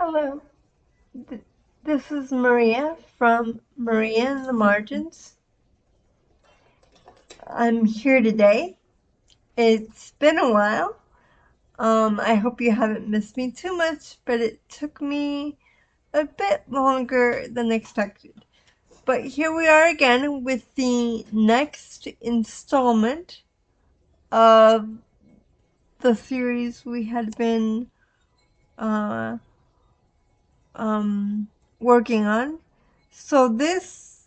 Hello, Th- this is Maria from Maria in the Margins. I'm here today. It's been a while. I hope you haven't missed me too much, but it took me a bit longer than expected. But here we are again with the next installment of the series we had been uh, um, working on. So this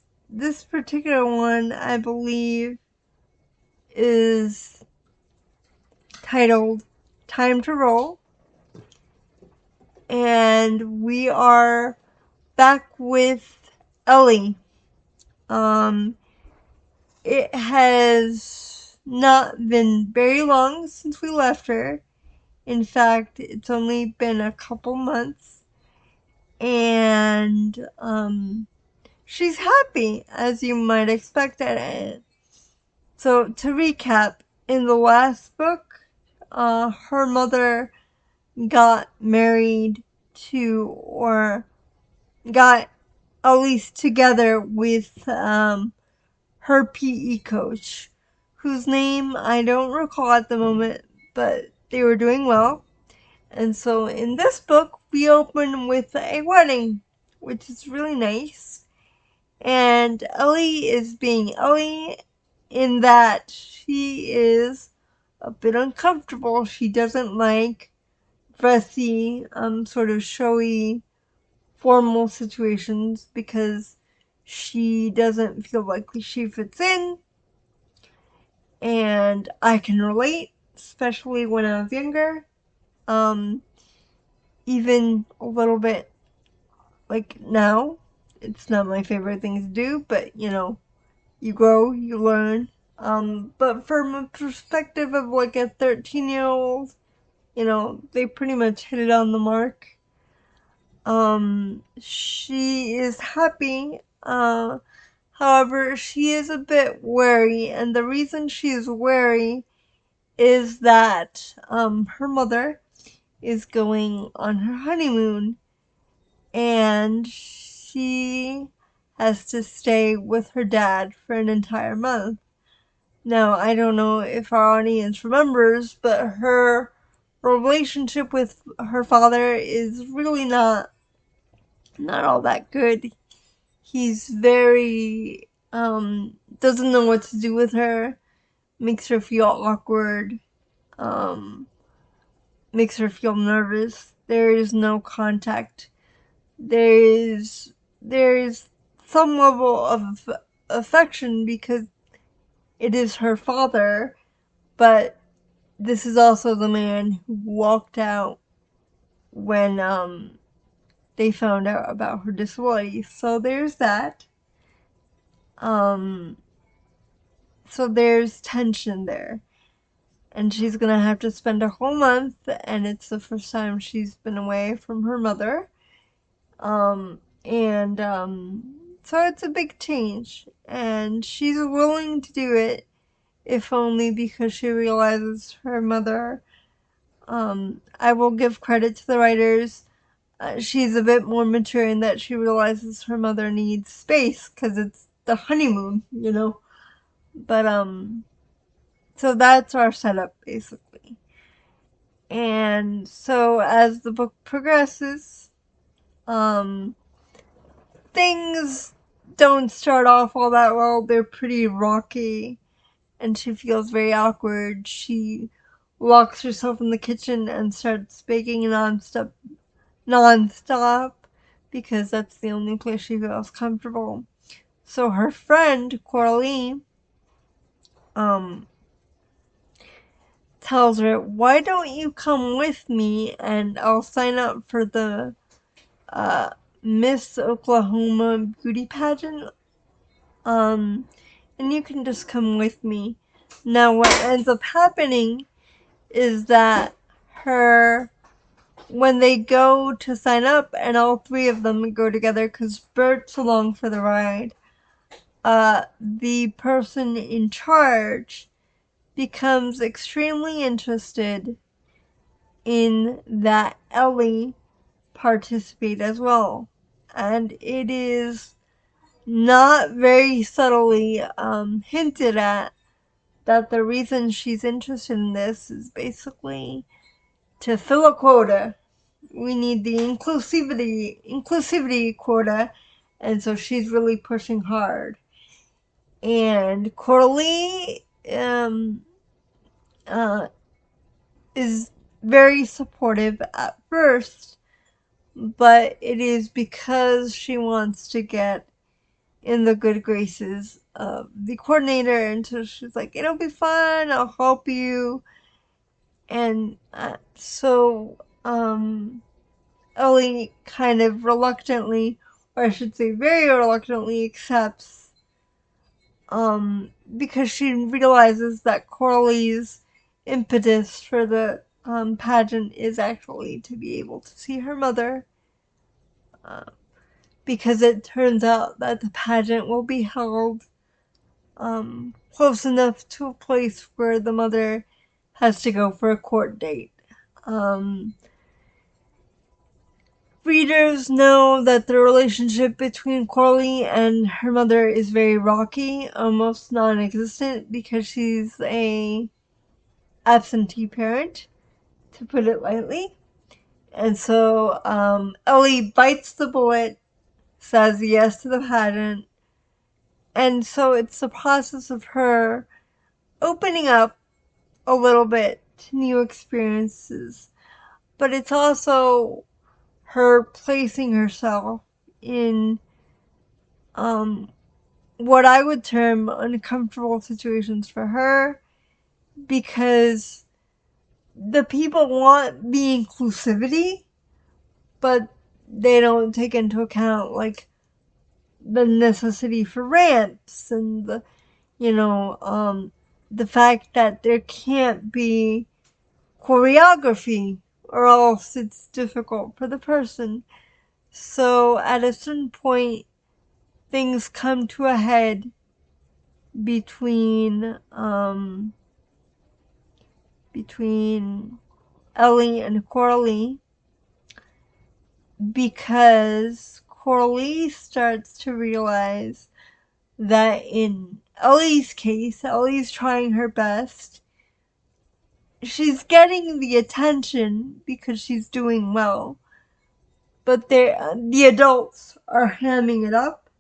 particular one, I believe, is titled Time to Roll, and we are back with Ellie. Um, it has not been very long since we left her. In fact, it's only been a couple months, and she's happy, as you might expect at it. So, to recap, in the last book, her mother got married to, or got at least together with her PE coach, whose name I don't recall at the moment, but they were doing well. And so in this book, we open with a wedding, which is really nice. And Ellie is being Ellie in that she is a bit uncomfortable. She doesn't like dressy, sort of showy, formal situations because she doesn't feel like she fits in. And I can relate, especially when I was younger. Um, Even a little bit like now. It's not my favorite thing to do, but you grow, you learn. But from a perspective of like a 13-year-old, they pretty much hit it on the mark. She is happy. However, she is a bit wary, and the reason she is wary is that her mother is going on her honeymoon, and she has to stay with her dad for an entire month. Now, I don't know if our audience remembers, but her relationship with her father is really not all that good. He's very doesn't know what to do with her, makes her feel awkward, um makes her feel nervous. There is no contact. There is some level of affection because it is her father, but this is also the man who walked out when they found out about her disability. So there's that. Um so there's tension there. And she's gonna have to spend a whole month, and it's the first time she's been away from her mother. And so it's a big change, and she's willing to do it, if only because she realizes her mother. I will give credit to the writers. She's a bit more mature in that she realizes her mother needs space because it's the honeymoon. But so that's our setup basically. And so as the book progresses, um, things don't start off all that well. They're pretty rocky, and she feels very awkward. She locks herself in the kitchen and starts baking nonstop because that's the only place she feels comfortable. So her friend Coralie um tells her, "Why don't you come with me and I'll sign up for the uh, Miss Oklahoma beauty pageant, and you can just come with me." Now, what ends up happening is that her, when they go to sign up, and all three of them go together because Bert's along for the ride, the person in charge becomes extremely interested in that Ellie participate as well. And it is not very subtly hinted at that the reason she's interested in this is basically to fill a quota. We need the inclusivity quota, and so she's really pushing hard. And Coralie uh, is very supportive at first, but it is because she wants to get in the good graces of the coordinator, and so she's like, it'll be fun, I'll help you. And so Ellie kind of reluctantly, or I should say very reluctantly, accepts because she realizes that Coralie's impetus for the pageant is actually to be able to see her mother, because it turns out that the pageant will be held close enough to a place where the mother has to go for a court date. Readers know that the relationship between Coralie and her mother is very rocky, almost non-existent, because she's a absentee parent, to put it lightly. And so Ellie bites the bullet, says yes to the pageant, and so it's the process of her opening up a little bit to new experiences, but it's also her placing herself in what I would term uncomfortable situations for her, because the people want the inclusivity, but they don't take into account like the necessity for ramps and the fact that there can't be choreography or else it's difficult for the person. So at a certain point, things come to a head between Ellie and Coralie, because Coralie starts to realize that in Ellie's case, Ellie's trying her best. She's getting the attention because she's doing well, but the adults are hamming it up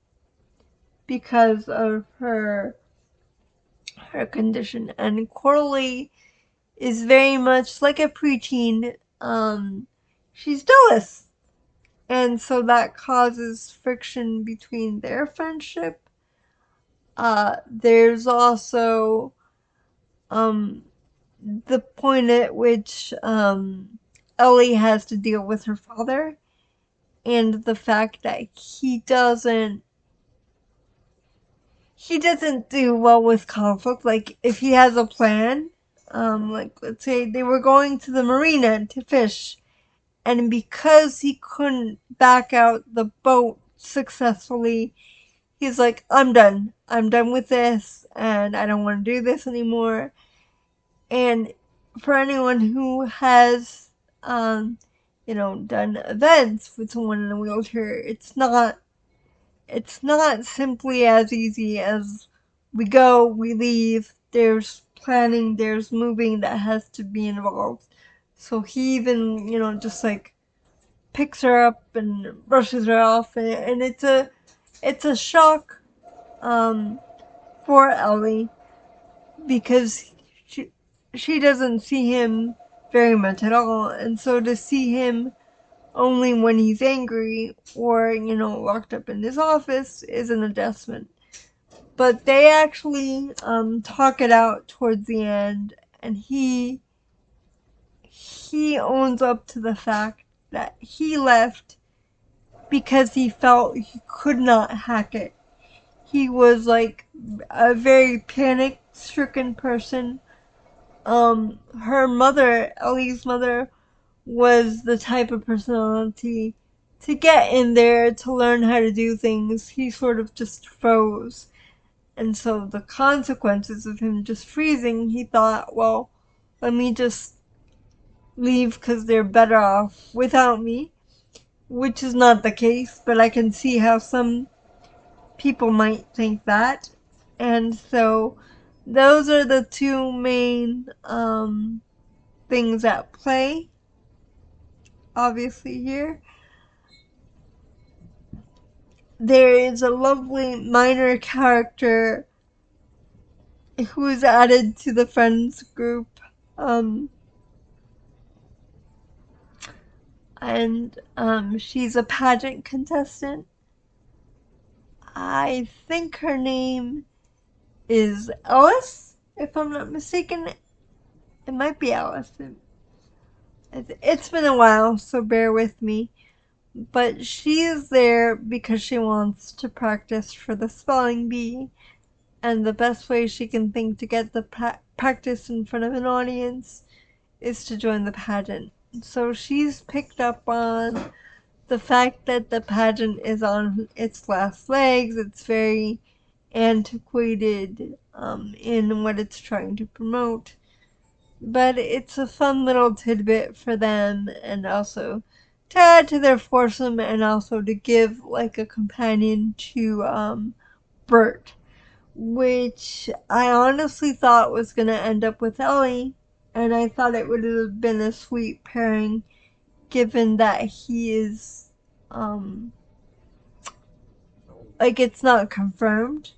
because of her condition. And Coralie is very much like a preteen. She's jealous, and so that causes friction between their friendship. There's also the point at which Ellie has to deal with her father, and the fact that he doesn't do well with conflict. Like, if he has a plan, like, let's say they were going to the marina to fish, and because he couldn't back out the boat successfully, he's like, I'm done with this, and I don't want to do this anymore. And for anyone who has done events with someone in a wheelchair, it's not simply as easy as we go, we leave. There's planning, there's moving that has to be involved. So he even, just like picks her up and brushes her off, and it's a shock for Ellie, because she doesn't see him very much at all, and so to see him only when he's angry or locked up in his office is an adjustment. But they actually talk it out towards the end, and he owns up to the fact that he left because he felt he could not hack it. He was like a very panic stricken person. Her mother, Ellie's mother, was the type of personality to get in there, to learn how to do things. He sort of just froze. And so the consequences of him just freezing, he thought, well, let me just leave because they're better off without me. which is not the case, but I can see how some people might think that. And so those are the two main things at play, obviously, here. There is a lovely minor character who is added to the friends group. And she's a pageant contestant. I think her name is Alice, if I'm not mistaken. It might be Alice. It's been a while, so bear with me. But she is there because she wants to practice for the spelling bee, and the best way she can think to get the practice in front of an audience is to join the pageant. So she's picked up on the fact that the pageant is on its last legs. It's very antiquated in what it's trying to promote. But it's a fun little tidbit for them, and also to add to their foursome, and also to give like a companion to Bert, which I honestly thought was going to end up with Ellie, and I thought it would have been a sweet pairing given that he is like, it's not confirmed,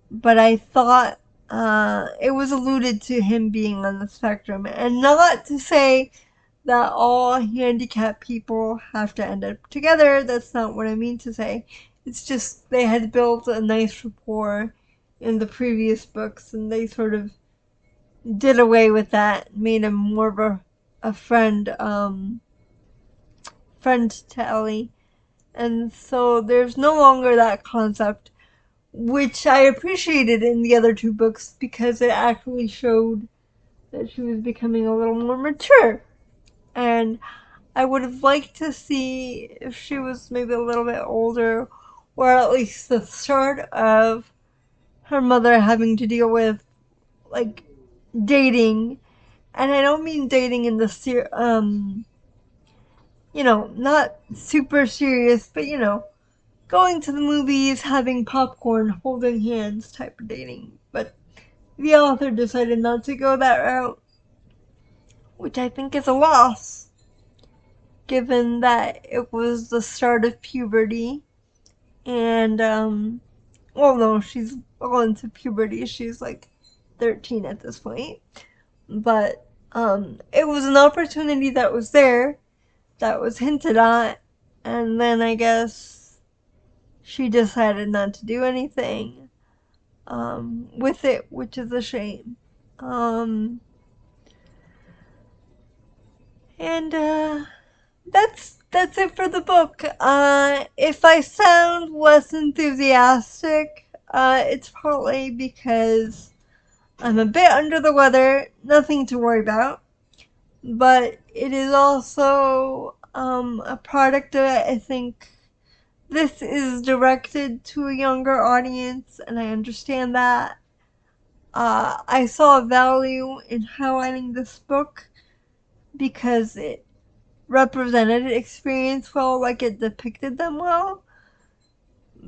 but I thought it was alluded to him being on the spectrum, and not to say that all handicapped people have to end up together. That's not what I mean to say. It's just they had built a nice rapport in the previous books, and they sort of did away with that, made him more of a friend to Ellie. And so there's no longer that concept, which I appreciated in the other two books because it actually showed that she was becoming a little more mature. And I would have liked to see if she was maybe a little bit older, or at least the start of her mother having to deal with, like, dating. And I don't mean dating in the not super serious, but going to the movies, having popcorn, holding hands type of dating. But the author decided not to go that route, which I think is a loss, given that it was the start of puberty. And, well, no, she's well into puberty. She's like 13 at this point. But, it was an opportunity that was there, that was hinted at, and then I guess she decided not to do anything with it, which is a shame. Um, and that's it for the book. If I sound less enthusiastic, it's partly because I'm a bit under the weather. Nothing to worry about, but it is also a product that I think this is directed to a younger audience, and I understand that. I saw value in highlighting this book because it represented experience well, like it depicted them well.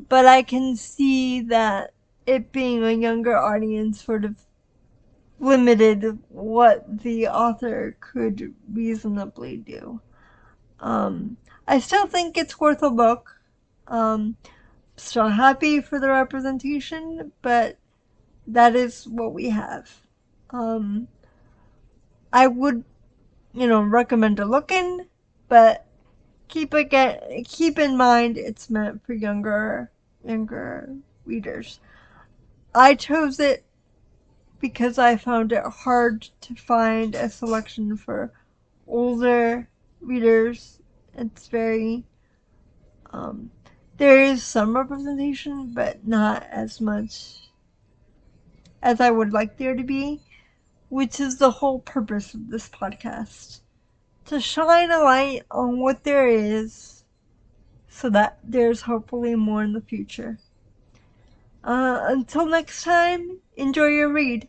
But I can see that it being a younger audience sort of limited what the author could reasonably do. I still think it's worth a look. Still happy for the representation, but that is what we have. I would, recommend a look in, but keep in mind it's meant for younger readers. I chose it because I found it hard to find a selection for older readers. It's very there is some representation, but not as much as I would like there to be, which is the whole purpose of this podcast. To shine a light on what there is so that there's hopefully more in the future. Until next time, enjoy your read.